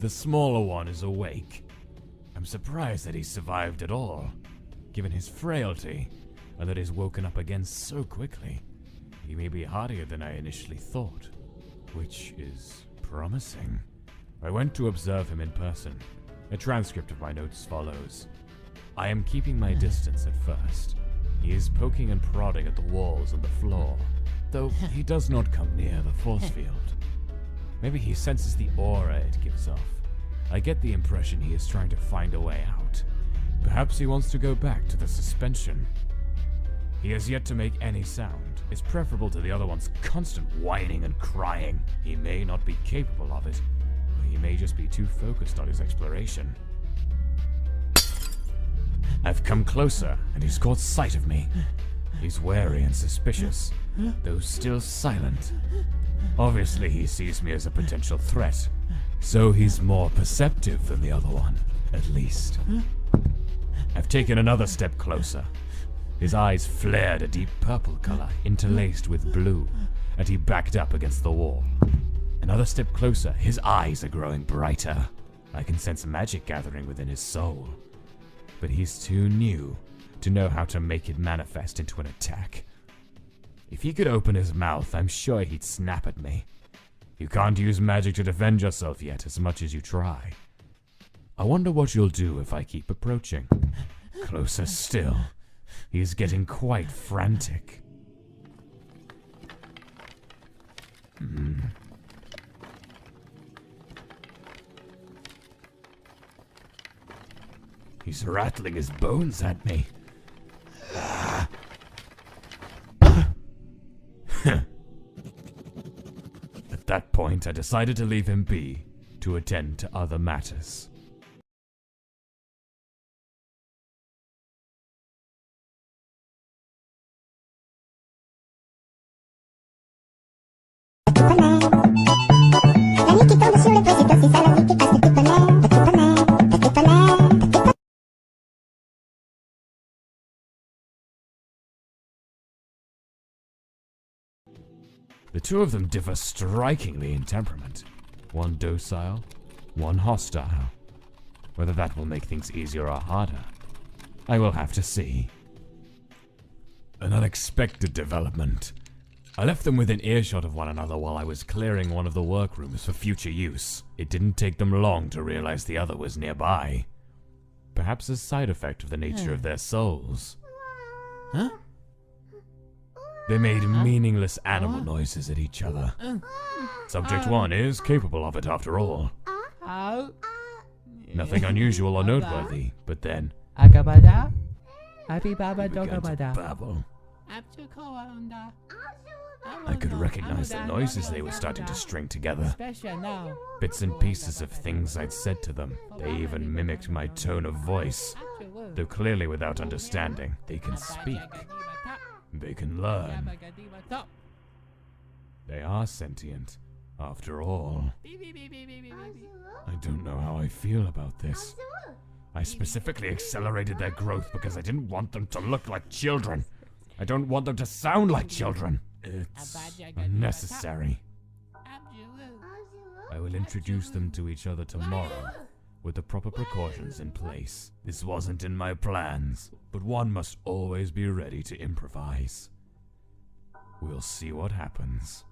The smaller one is awake. I'm surprised that he survived at all, given his frailty, and that he's woken up again so quickly. He may be hardier than I initially thought, which is promising. I went to observe him in person. A transcript of my notes follows. I am keeping my distance at first. He is poking and prodding at the walls and the floor, though he does not come near the force field. Maybe he senses the aura it gives off. I get the impression he is trying to find a way out. Perhaps he wants to go back to the suspension. He has yet to make any sound. It's preferable to the other one's constant whining and crying. He may not be capable of it, or he may just be too focused on his exploration. I've come closer, and he's caught sight of me. He's wary and suspicious, though still silent. Obviously, he sees me as a potential threat, so he's more perceptive than the other one, at least. I've taken another step closer. His eyes flared a deep purple color, interlaced with blue, and he backed up against the wall. Another step closer, his eyes are growing brighter. I can sense magic gathering within his soul. But he's too new to know how to make it manifest into an attack. If he could open his mouth, I'm sure he'd snap at me. You can't use magic to defend yourself yet, as much as you try. I wonder what you'll do if I keep approaching. Closer still. He's getting quite frantic. He's rattling his bones at me. At that point, I decided to leave him be, to attend to other matters. The two of them differ strikingly in temperament. One docile, one hostile. Whether that will make things easier or harder, I will have to see. An unexpected development. I left them within earshot of one another while I was clearing one of the workrooms for future use. It didn't take them long to realize the other was nearby. Perhaps a side effect of the nature of their souls. Huh? They made meaningless animal noises at each other. Subject 1 is capable of it after all. Nothing unusual or noteworthy, but then they began to babble. I could recognize the noises they were starting to string together. Bits and pieces of things I'd said to them. They even mimicked my tone of voice. Though clearly without understanding, they can speak. They can learn. They are sentient, after all. I don't know how I feel about this. I specifically accelerated their growth because I didn't want them to look like children. I don't want them to sound like children. It's unnecessary. I will introduce them to each other tomorrow, with the proper precautions in place. This wasn't in my plans, but one must always be ready to improvise. We'll see what happens.